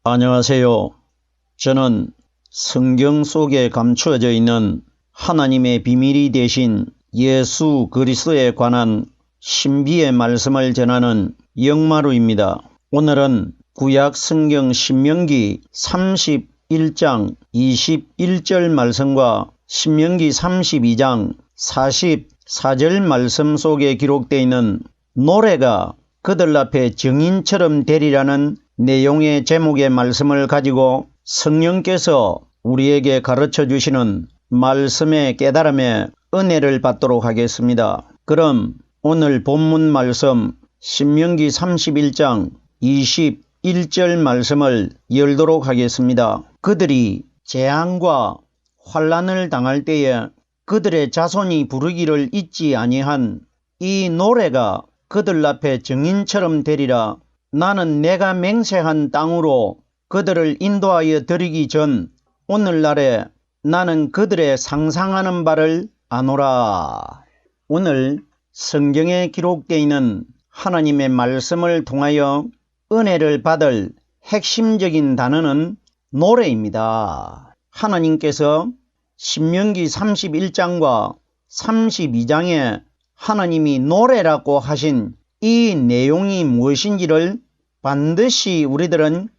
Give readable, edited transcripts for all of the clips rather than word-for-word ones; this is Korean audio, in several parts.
안녕하세요. 저는 성경 속에 감추어져 있는 하나님의 비밀이 되신 예수 그리스도에 관한 신비의 말씀을 전하는 영마루입니다. 오늘은 구약 성경 신명기 31장 21절 말씀과 신명기 32장 44절 말씀 속에 기록되어 있는 노래가 그들 앞에 증인처럼 되리라는 내용의 제목의 말씀을 가지고 성령께서 우리에게 가르쳐 주시는 말씀의 깨달음에 은혜를 받도록 하겠습니다. 그럼 오늘 본문 말씀 신명기 31장 21절 말씀을 열도록 하겠습니다. 그들이 재앙과 환난을 당할 때에 그들의 자손이 부르기를 잊지 아니한 이 노래가 그들 앞에 증인처럼 되리라. 나는 내가 맹세한 땅으로 그들을 인도하여 드리기 전 오늘날에 나는 그들의 상상하는 바를 아노라. 오늘 성경에 기록되어 있는 하나님의 말씀을 통하여 은혜를 받을 핵심적인 단어는 노래입니다. 하나님께서 신명기 31장과 32장에 하나님이 노래라고 하신 이 내용이 무엇인지를 반드시 우리들은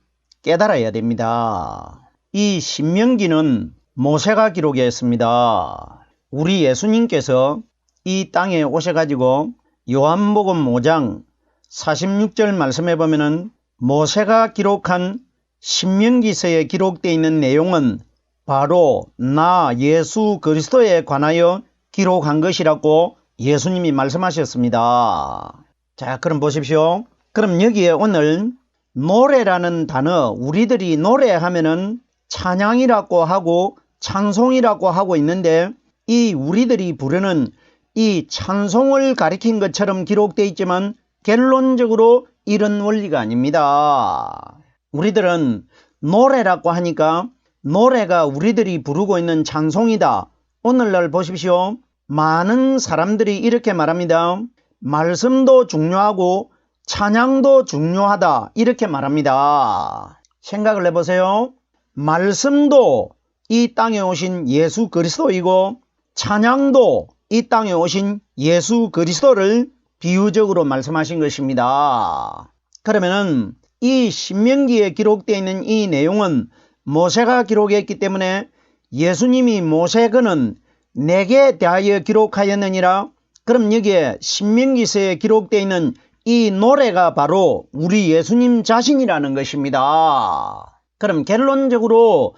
깨달아야 됩니다. 이 신명기는 모세가 기록했습니다. 우리 예수님께서 이 땅에 오셔가지고 요한복음 5장 46절 말씀해 보면은 모세가 기록한 신명기서에 기록되어 있는 내용은 바로 나 예수 그리스도에 관하여 기록한 것이라고 예수님이 말씀하셨습니다. 자, 그럼 보십시오. 그럼 여기에 오늘 노래라는 단어, 우리들이 노래하면은 찬양이라고 하고 찬송이라고 하고 있는데 이 우리들이 부르는 이 찬송을 가리킨 것처럼 기록되어 있지만 결론적으로 이런 원리가 아닙니다. 우리들은 노래라고 하니까 노래가 우리들이 부르고 있는 찬송이다. 오늘날 보십시오. 많은 사람들이 이렇게 말합니다. 말씀도 중요하고 찬양도 중요하다 이렇게 말합니다. 생각을 해보세요. 말씀도 이 땅에 오신 예수 그리스도이고 찬양도 이 땅에 오신 예수 그리스도를 비유적으로 말씀하신 것입니다. 그러면은 이 신명기에 기록되어 있는 이 내용은 모세가 기록했기 때문에 예수님이 모세그는 내게 대하여 기록하였느니라. 그럼 여기에 신명기서에 기록되어 있는 이 노래가 바로 우리 예수님 자신이라는 것입니다. 그럼 결론적으로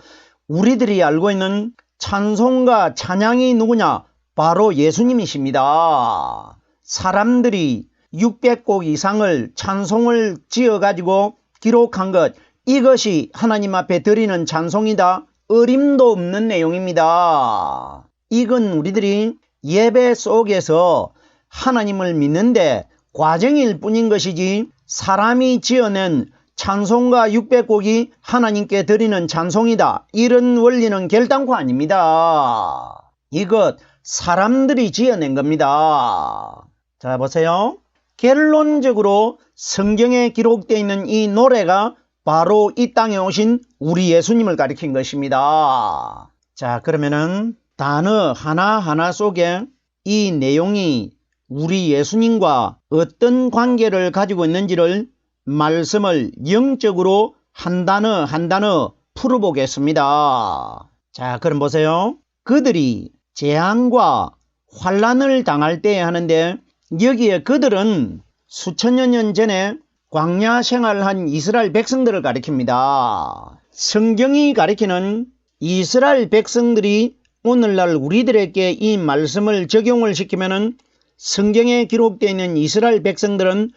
우리들이 알고 있는 찬송과 찬양이 누구냐? 바로 예수님이십니다. 사람들이 600곡 이상을 찬송을 지어가지고 기록한 것, 이것이 하나님 앞에 드리는 찬송이다. 어림도 없는 내용입니다. 이건 우리들이 예배 속에서 하나님을 믿는데 과정일 뿐인 것이지 사람이 지어낸 찬송가 600곡이 하나님께 드리는 찬송이다. 이런 원리는 결단코 아닙니다. 이것 사람들이 지어낸 겁니다. 자, 보세요. 결론적으로 성경에 기록되어 있는 이 노래가 바로 이 땅에 오신 우리 예수님을 가리킨 것입니다. 자, 그러면은 단어 하나하나 속에 이 내용이 우리 예수님과 어떤 관계를 가지고 있는지를 말씀을 영적으로 한 단어 한 단어 풀어보겠습니다. 자, 그럼 보세요. 그들이 재앙과 환난을 당할 때 하는데 여기에 그들은 수천여 년 전에 광야 생활한 이스라엘 백성들을 가리킵니다. 성경이 가리키는 이스라엘 백성들이 오늘날 우리들에게 이 말씀을 적용을 시키면은 성경에 기록되어 있는 이스라엘 백성들은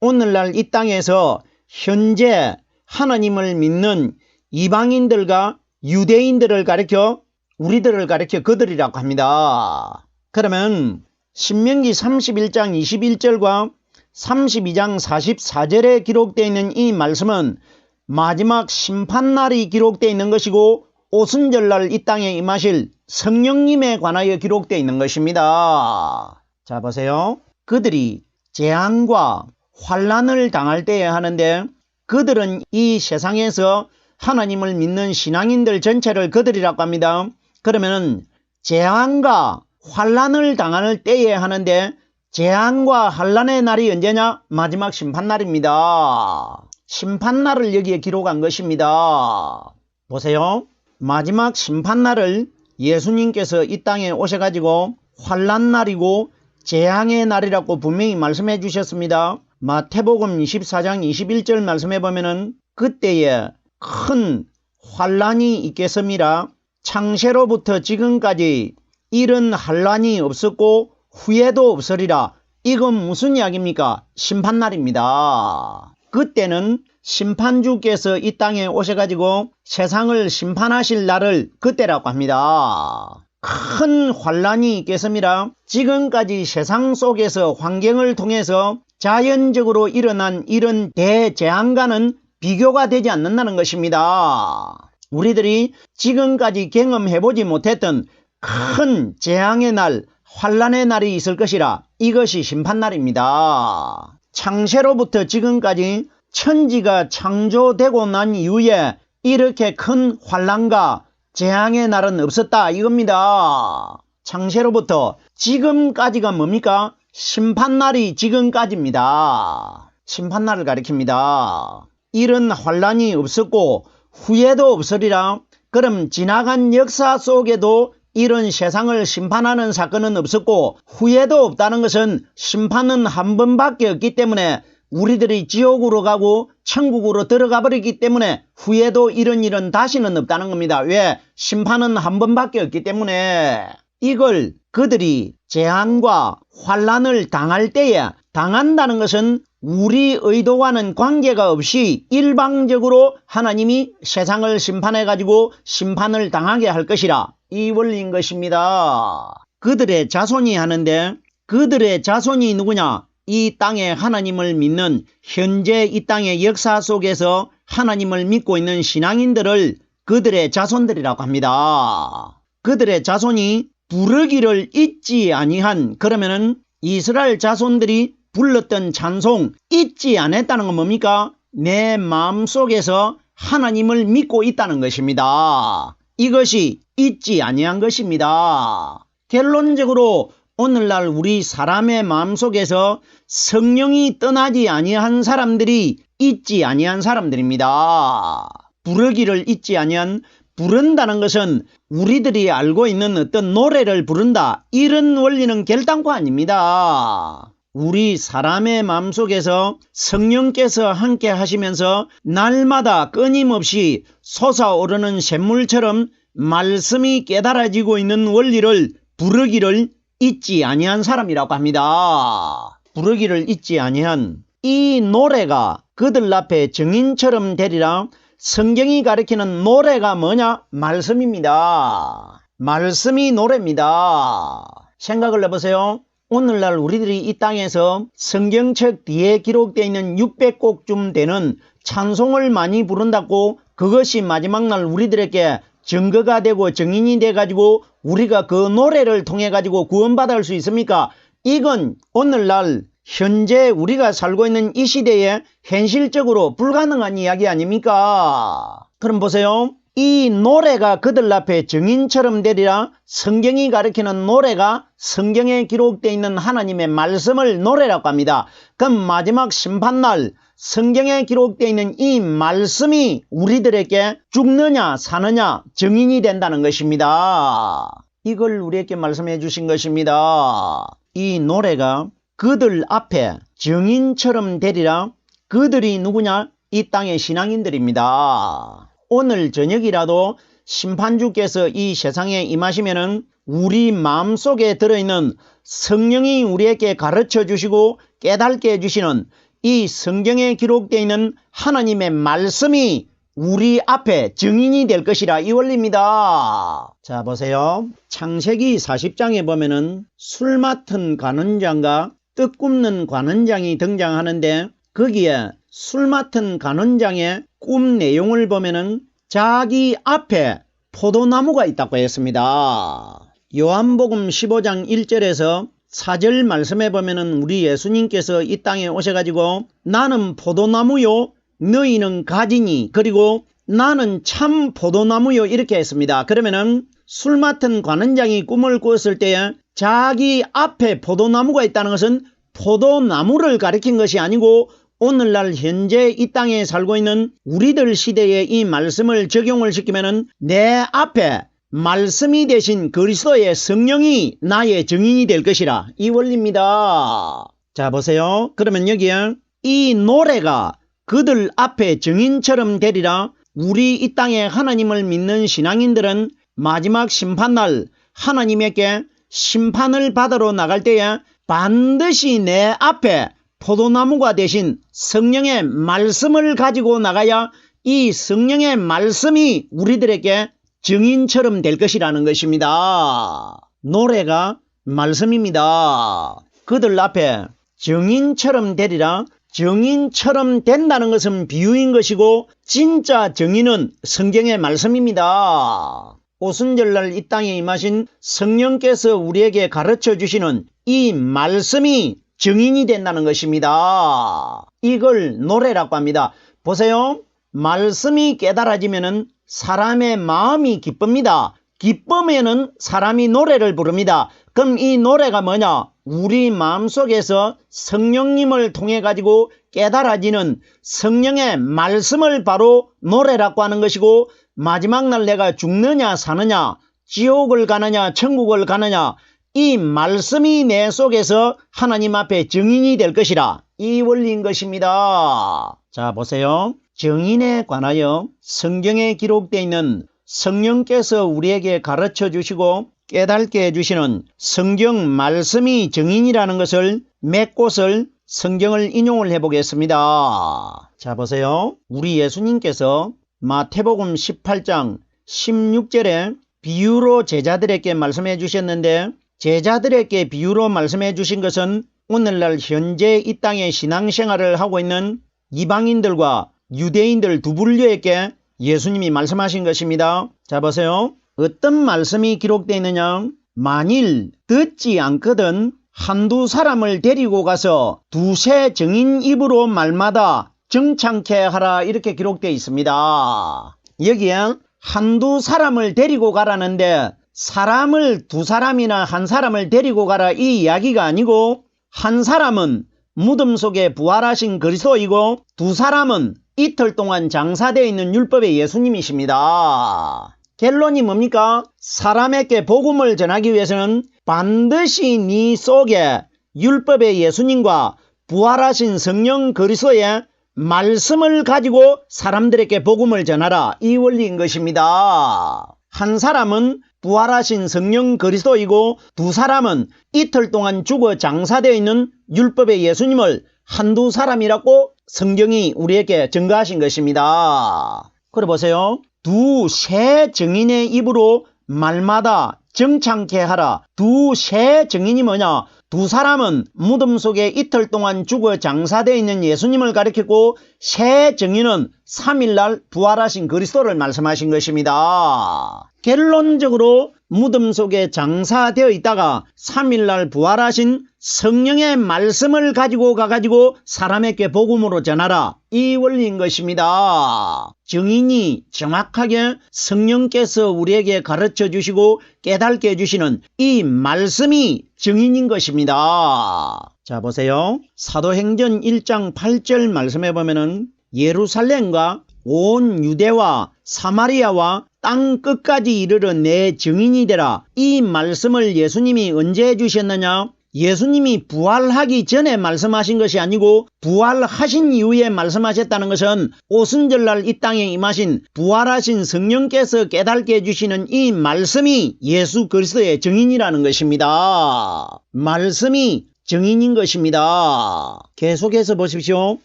오늘날 이 땅에서 현재 하나님을 믿는 이방인들과 유대인들을 가리켜 우리들을 가리켜 그들이라고 합니다. 그러면 신명기 31장 21절과 32장 44절에 기록되어 있는 이 말씀은 마지막 심판날이 기록되어 있는 것이고 오순절날 이 땅에 임하실 성령님에 관하여 기록되어 있는 것입니다. 자, 보세요. 그들이 재앙과 환난을 당할 때에 하는데 그들은 이 세상에서 하나님을 믿는 신앙인들 전체를 그들이라고 합니다. 그러면은 재앙과 환란을 당할 때에 하는데 재앙과 환란의 날이 언제냐? 마지막 심판날입니다. 심판날을 여기에 기록한 것입니다. 보세요. 마지막 심판날을 예수님께서 이 땅에 오셔가지고 환란날이고 재앙의 날이라고 분명히 말씀해 주셨습니다. 마태복음 24장 21절 말씀해 보면은 그때에 큰 환란이 있겠습니다. 창세로부터 지금까지 이런 환란이 없었고 후에도 없으리라. 이건 무슨 이야기입니까? 심판날입니다. 그때는 심판주께서 이 땅에 오셔가지고 세상을 심판하실 날을 그때라고 합니다. 큰 환란이 있겠습니다. 지금까지 세상 속에서 환경을 통해서 자연적으로 일어난 이런 대재앙과는 비교가 되지 않는다는 것입니다. 우리들이 지금까지 경험해보지 못했던 큰 재앙의 날, 환란의 날이 있을 것이라. 이것이 심판날입니다. 창세로부터 지금까지 천지가 창조되고 난 이후에 이렇게 큰 환란과 재앙의 날은 없었다 이겁니다. 창세로부터 지금까지가 뭡니까? 심판날이 지금까지입니다. 심판날을 가리킵니다. 이런 환란이 없었고 후에도 없으리라. 그럼 지나간 역사 속에도 이런 세상을 심판하는 사건은 없었고 후에도 없다는 것은 심판은 한 번밖에 없기 때문에 우리들이 지옥으로 가고 천국으로 들어가 버리기 때문에 후에도 이런 일은 다시는 없다는 겁니다. 왜? 심판은 한 번밖에 없기 때문에. 이걸 그들이 재앙과 환란을 당할 때에 당한다는 것은 우리 의도와는 관계가 없이 일방적으로 하나님이 세상을 심판해 가지고 심판을 당하게 할 것이라. 이 원리인 것입니다. 그들의 자손이 하는데 그들의 자손이 누구냐? 이 땅에 하나님을 믿는 현재 이 땅의 역사 속에서 하나님을 믿고 있는 신앙인들을 그들의 자손들이라고 합니다. 그들의 자손이 부르기를 잊지 아니한, 그러면은 이스라엘 자손들이 불렀던 찬송 잊지 않았다는 건 뭡니까? 내 마음속에서 하나님을 믿고 있다는 것입니다. 이것이 잊지 아니한 것입니다. 결론적으로 오늘날 우리 사람의 마음속에서 성령이 떠나지 아니한 사람들이 잊지 아니한 사람들입니다. 부르기를 잊지 아니한, 부른다는 것은 우리들이 알고 있는 어떤 노래를 부른다, 이런 원리는 결단코 아닙니다. 우리 사람의 마음속에서 성령께서 함께 하시면서 날마다 끊임없이 솟아오르는 샘물처럼 말씀이 깨달아지고 있는 원리를 부르기를 잊지 아니한 사람이라고 합니다. 부르기를 잊지 아니한 이 노래가 그들 앞에 증인처럼 되리라. 성경이 가리키는 노래가 뭐냐? 말씀입니다. 말씀이 노래입니다. 생각을 해보세요. 오늘날 우리들이 이 땅에서 성경책 뒤에 기록되어 있는 600곡쯤 되는 찬송을 많이 부른다고 그것이 마지막 날 우리들에게 증거가 되고 증인이 돼가지고 우리가 그 노래를 통해 가지고 구원받을 수 있습니까? 이건 오늘날 현재 우리가 살고 있는 이 시대에 현실적으로 불가능한 이야기 아닙니까? 그럼 보세요. 이 노래가 그들 앞에 증인처럼 되리라. 성경이 가리키는 노래가 성경에 기록되어 있는 하나님의 말씀을 노래라고 합니다. 그럼 마지막 심판날 성경에 기록되어 있는 이 말씀이 우리들에게 죽느냐 사느냐 증인이 된다는 것입니다. 이걸 우리에게 말씀해 주신 것입니다. 이 노래가 그들 앞에 증인처럼 되리라. 그들이 누구냐? 이 땅의 신앙인들입니다. 오늘 저녁이라도 심판주께서 이 세상에 임하시면은 우리 마음속에 들어있는 성령이 우리에게 가르쳐 주시고 깨닫게 해주시는 이 성경에 기록되어 있는 하나님의 말씀이 우리 앞에 증인이 될 것이라, 이 원리입니다. 자, 보세요. 창세기 40장에 보면은 술 맡은 관원장과 떡 굽는 관원장이 등장하는데 거기에 술 맡은 관원장의 꿈 내용을 보면은 자기 앞에 포도나무가 있다고 했습니다. 요한복음 15장 1절에서 4절 말씀에 보면은 우리 예수님께서 이 땅에 오셔가지고 나는 포도나무요 너희는 가지니, 그리고 나는 참 포도나무요 이렇게 했습니다. 그러면은 술 맡은 관원장이 꿈을 꾸었을 때에 자기 앞에 포도나무가 있다는 것은 포도나무를 가리킨 것이 아니고 오늘날 현재 이 땅에 살고 있는 우리들 시대에 이 말씀을 적용을 시키면은 내 앞에 말씀이 되신 그리스도의 성령이 나의 증인이 될 것이라, 이 원리입니다. 자 보세요. 그러면 여기에 이 노래가 그들 앞에 증인처럼 되리라. 우리 이 땅에 하나님을 믿는 신앙인들은 마지막 심판날 하나님에게 심판을 받으러 나갈 때에 반드시 내 앞에 포도나무가 되신 성령의 말씀을 가지고 나가야 이 성령의 말씀이 우리들에게 증인처럼 될 것이라는 것입니다. 노래가 말씀입니다. 그들 앞에 증인처럼 되리라. 증인처럼 된다는 것은 비유인 것이고 진짜 증인은 성경의 말씀입니다. 오순절날 이 땅에 임하신 성령께서 우리에게 가르쳐 주시는 이 말씀이 증인이 된다는 것입니다. 이걸 노래라고 합니다. 보세요. 말씀이 깨달아지면은 사람의 마음이 기쁩니다. 기쁨에는 사람이 노래를 부릅니다. 그럼 이 노래가 뭐냐? 우리 마음속에서 성령님을 통해 가지고 깨달아지는 성령의 말씀을 바로 노래라고 하는 것이고, 마지막 날 내가 죽느냐 사느냐, 지옥을 가느냐 천국을 가느냐, 이 말씀이 내 속에서 하나님 앞에 증인이 될 것이라, 이 원리인 것입니다. 자 보세요. 증인에 관하여 성경에 기록되어 있는 성령께서 우리에게 가르쳐 주시고 깨닫게 해주시는 성경 말씀이 증인이라는 것을 몇 곳을 성경을 인용을 해보겠습니다. 자 보세요. 우리 예수님께서 마태복음 18장 16절에 비유로 제자들에게 말씀해 주셨는데, 제자들에게 비유로 말씀해 주신 것은 오늘날 현재 이 땅에 신앙생활을 하고 있는 이방인들과 유대인들 두 분류에게 예수님이 말씀하신 것입니다. 자 보세요. 어떤 말씀이 기록되어 있느냐? 만일 듣지 않거든 한두 사람을 데리고 가서 두세 증인 입으로 말마다 정창케 하라, 이렇게 기록되어 있습니다. 여기에 한두 사람을 데리고 가라는데 사람을 두 사람이나 한 사람을 데리고 가라 이 이야기가 아니고, 한 사람은 무덤 속에 부활하신 그리스도이고 두 사람은 이틀 동안 장사되어 있는 율법의 예수님이십니다. 결론이 뭡니까? 사람에게 복음을 전하기 위해서는 반드시 네 속에 율법의 예수님과 부활하신 성령 그리스도의 말씀을 가지고 사람들에게 복음을 전하라, 이 원리인 것입니다. 한 사람은 부활하신 성령 그리스도이고 두 사람은 이틀 동안 죽어 장사되어 있는 율법의 예수님을 한두 사람이라고 성경이 우리에게 증거하신 것입니다. 그래 보세요. 두세 증인의 입으로 말마다 정창케 하라. 두세 증인이 뭐냐? 두 사람은 무덤 속에 이틀 동안 죽어 장사되어 있는 예수님을 가리키고, 세 증인은 3일날 부활하신 그리스도를 말씀하신 것입니다. 결론적으로 무덤 속에 장사되어 있다가 3일날 부활하신 성령의 말씀을 가지고 가가지고 사람에게 복음으로 전하라, 이 원리인 것입니다. 증인이 정확하게 성령께서 우리에게 가르쳐 주시고 깨닫게 해주시는 이 말씀이 증인인 것입니다. 자 보세요. 사도행전 1장 8절 말씀해 보면은 예루살렘과 온 유대와 사마리아와 땅 끝까지 이르러 내 증인이 되라, 이 말씀을 예수님이 언제 해주셨느냐? 예수님이 부활하기 전에 말씀하신 것이 아니고 부활하신 이후에 말씀하셨다는 것은 오순절날 이 땅에 임하신 부활하신 성령께서 깨닫게 해주시는 이 말씀이 예수 그리스도의 증인이라는 것입니다. 말씀이 증인인 것입니다. 계속해서 보십시오.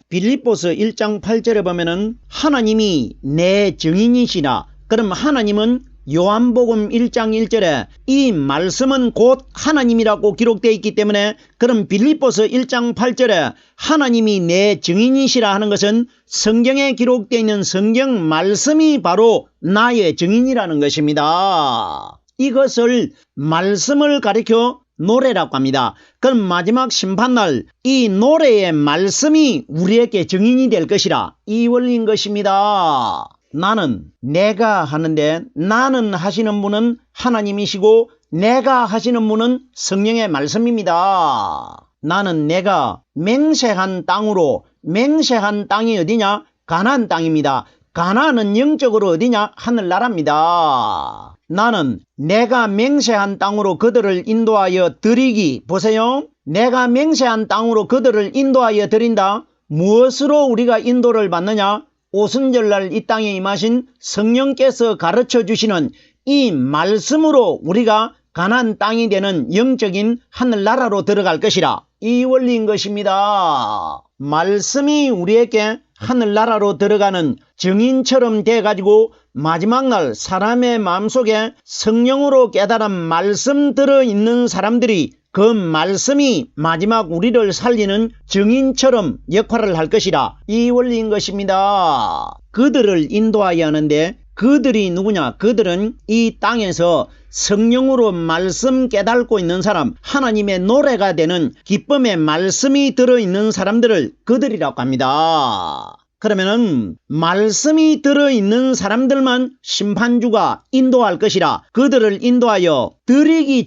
빌립보서 1장 8절에 보면은 하나님이 내 증인이시라. 그럼 하나님은 요한복음 1장 1절에 이 말씀은 곧 하나님이라고 기록되어 있기 때문에, 그럼 빌립보서 1장 8절에 하나님이 내 증인이시라 하는 것은 성경에 기록되어 있는 성경 말씀이 바로 나의 증인이라는 것입니다. 이것을 말씀을 가리켜 노래라고 합니다. 그럼 마지막 심판날 이 노래의 말씀이 우리에게 증인이 될 것이라, 이 원리인 것입니다. 나는, 내가 하는데 나는 하시는 분은 하나님이시고 내가 하시는 분은 성령의 말씀입니다. 나는 내가 맹세한 땅으로, 맹세한 땅이 어디냐? 가나안 땅입니다. 가나안은 영적으로 어디냐? 하늘나라입니다. 나는 내가 맹세한 땅으로 그들을 인도하여 드리기. 보세요. 내가 맹세한 땅으로 그들을 인도하여 드린다. 무엇으로 우리가 인도를 받느냐? 오순절날 이 땅에 임하신 성령께서 가르쳐 주시는 이 말씀으로 우리가 가나안 땅이 되는 영적인 하늘나라로 들어갈 것이라. 이 원리인 것입니다. 말씀이 우리에게 하늘나라로 들어가는 증인처럼 돼가지고 마지막 날 사람의 마음속에 성령으로 깨달은 말씀 들어있는 사람들이 그 말씀이 마지막 우리를 살리는 증인처럼 역할을 할 것이라. 이 원리인 것입니다. 그들을 인도하여 하는데 그들이 누구냐? 그들은 이 땅에서 성령으로 말씀 깨닫고 있는 사람, 하나님의 노래가 되는 기쁨의 말씀이 들어있는 사람들을 그들이라고 합니다. 그러면은 말씀이 들어있는 사람들만 심판주가 인도할 것이라. 그들을 인도하여 드리기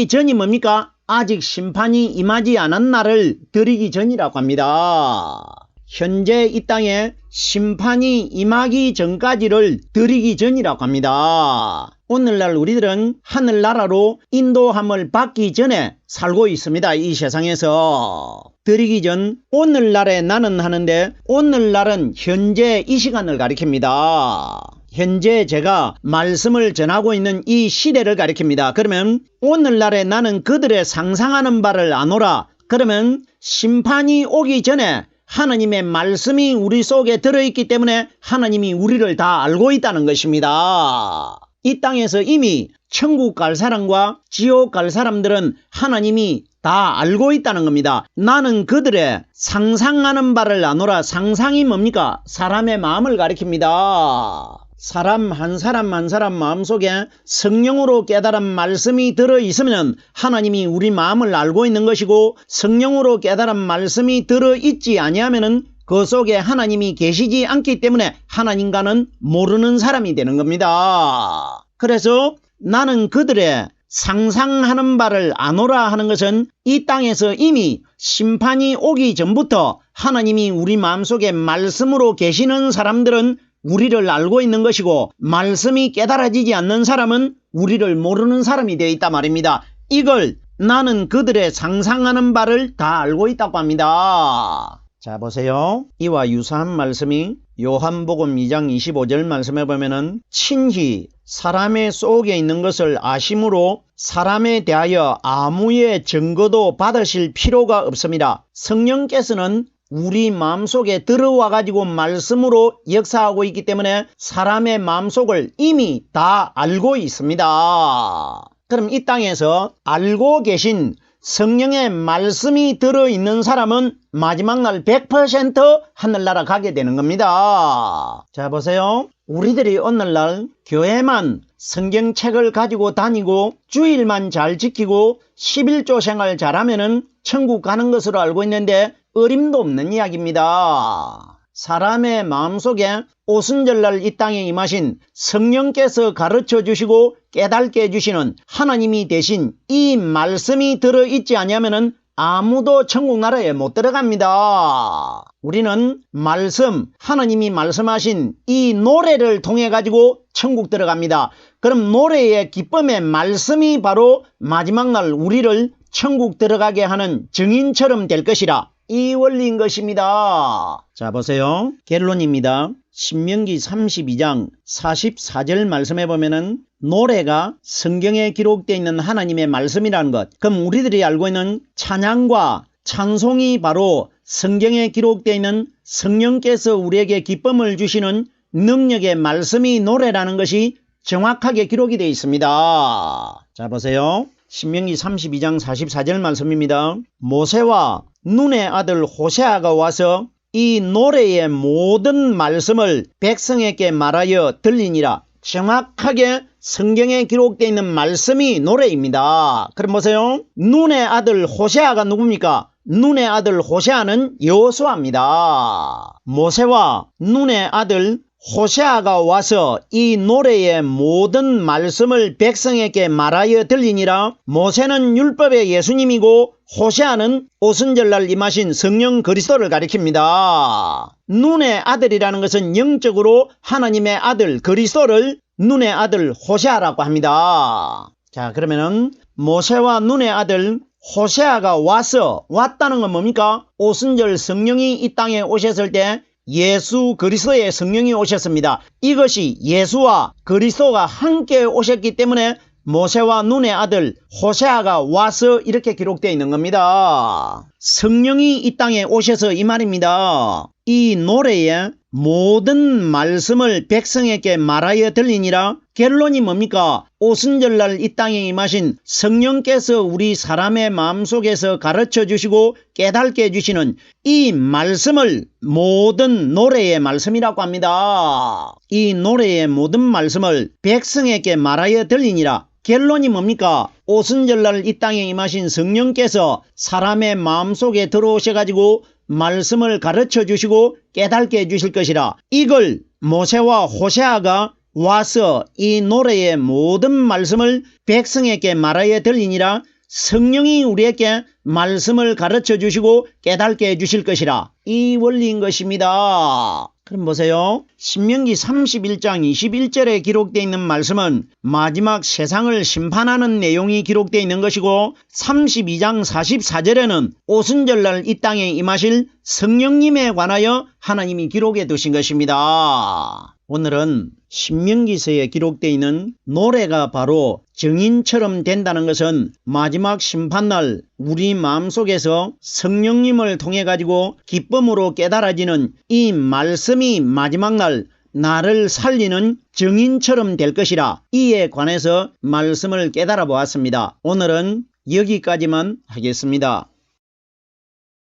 전이 뭡니까? 아직 심판이 임하지 않은 날을 드리기 전이라고 합니다. 현재 이 땅에 심판이 임하기 전까지를 드리기 전이라고 합니다. 오늘날 우리들은 하늘나라로 인도함을 받기 전에 살고 있습니다. 이 세상에서. 드리기 전, 오늘날에 나는 하는데 오늘날은 현재 이 시간을 가리킵니다. 현재 제가 말씀을 전하고 있는 이 시대를 가리킵니다. 그러면 오늘날에 나는 그들의 상상하는 바를 아노라. 그러면 심판이 오기 전에 하나님의 말씀이 우리 속에 들어있기 때문에 하나님이 우리를 다 알고 있다는 것입니다. 이 땅에서 이미 천국 갈 사람과 지옥 갈 사람들은 하나님이 다 알고 있다는 겁니다. 나는 그들의 상상하는 바를 아노라. 상상이 뭡니까? 사람의 마음을 가리킵니다. 사람 한 사람 마음속에 성령으로 깨달은 말씀이 들어있으면 하나님이 우리 마음을 알고 있는 것이고, 성령으로 깨달은 말씀이 들어있지 아니하면 그 속에 하나님이 계시지 않기 때문에 하나님과는 모르는 사람이 되는 겁니다. 그래서 나는 그들의 상상하는 바를 아노라 하는 것은 이 땅에서 이미 심판이 오기 전부터 하나님이 우리 마음속에 말씀으로 계시는 사람들은 우리를 알고 있는 것이고, 말씀이 깨달아지지 않는 사람은 우리를 모르는 사람이 되어 있단 말입니다. 이걸 나는 그들의 상상하는 바를 다 알고 있다고 합니다. 자, 보세요. 이와 유사한 말씀이 요한복음 2장 25절 말씀에 보면은 친히 사람의 속에 있는 것을 아심으로 사람에 대하여 아무의 증거도 받으실 필요가 없습니다. 성령께서는 우리 마음속에 들어와 가지고 말씀으로 역사하고 있기 때문에 사람의 마음속을 이미 다 알고 있습니다. 그럼 이 땅에서 알고 계신 성령의 말씀이 들어있는 사람은 마지막 날 100% 하늘나라 가게 되는 겁니다. 자, 보세요. 우리들이 오늘날 교회만 성경책을 가지고 다니고 주일만 잘 지키고 11조 생활 잘하면은 천국 가는 것으로 알고 있는데 어림도 없는 이야기입니다. 사람의 마음속에 오순절날 이 땅에 임하신 성령께서 가르쳐 주시고 깨닫게 해주시는 하나님이 되신 이 말씀이 들어있지 않으면 아무도 천국 나라에 못 들어갑니다. 우리는 말씀, 하나님이 말씀하신 이 노래를 통해 가지고 천국 들어갑니다. 그럼 노래의 기쁨의 말씀이 바로 마지막 날 우리를 천국 들어가게 하는 증인처럼 될 것이라. 이 원리인 것입니다. 자, 보세요. 결론입니다. 신명기 32장 44절 말씀해 보면은 노래가 성경에 기록되어 있는 하나님의 말씀이라는 것. 그럼 우리들이 알고 있는 찬양과 찬송이 바로 성경에 기록되어 있는 성령께서 우리에게 기쁨을 주시는 능력의 말씀이 노래라는 것이 정확하게 기록이 되어 있습니다. 자, 보세요. 신명기 32장 44절 말씀입니다. 모세와 눈의 아들 호세아가 와서 이 노래의 모든 말씀을 백성에게 말하여 들리니라. 정확하게 성경에 기록되어 있는 말씀이 노래입니다. 그럼 보세요. 눈의 아들 호세아가 누굽니까? 눈의 아들 호세아는 여호수아입니다. 모세와 눈의 아들 호세아가 와서 이 노래의 모든 말씀을 백성에게 말하여 들리니라. 모세는 율법의 예수님이고 호세아는 오순절날 임하신 성령 그리스도를 가리킵니다. 눈의 아들이라는 것은 영적으로 하나님의 아들 그리스도를 눈의 아들 호세아라고 합니다. 자, 그러면은 모세와 눈의 아들 호세아가 왔다는 건 뭡니까? 오순절 성령이 이 땅에 오셨을 때 예수 그리스도의 성령이 오셨습니다. 이것이 예수와 그리스도가 함께 오셨기 때문에 모세와 눈의 아들 호세아가 와서 이렇게 기록되어 있는 겁니다. 성령이 이 땅에 오셔서 이 말입니다. 이 노래의 모든 말씀을 백성에게 말하여 들리니라. 결론이 뭡니까? 오순절날 이 땅에 임하신 성령께서 우리 사람의 마음속에서 가르쳐 주시고 깨닫게 해주시는 이 말씀을 모든 노래의 말씀이라고 합니다. 이 노래의 모든 말씀을 백성에게 말하여 들리니라. 결론이 뭡니까? 오순절날 이 땅에 임하신 성령께서 사람의 마음속에 들어오셔가지고 말씀을 가르쳐 주시고 깨닫게 해주실 것이라. 이걸 모세와 호세아가 와서 이 노래의 모든 말씀을 백성에게 말하여 들리니라. 성령이 우리에게 말씀을 가르쳐 주시고 깨닫게 해주실 것이라. 이 원리인 것입니다. 그럼 보세요. 신명기 31장 21절에 기록되어 있는 말씀은 마지막 세상을 심판하는 내용이 기록되어 있는 것이고 32장 44절에는 오순절날 이 땅에 임하실 성령님에 관하여 하나님이 기록해 두신 것입니다. 오늘은 신명기서에 기록되어 있는 노래가 바로 증인처럼 된다는 것은 마지막 심판날 우리 마음속에서 성령님을 통해 가지고 기쁨으로 깨달아지는 이 말씀이 마지막 날 나를 살리는 증인처럼 될 것이라. 이에 관해서 말씀을 깨달아 보았습니다. 오늘은 여기까지만 하겠습니다.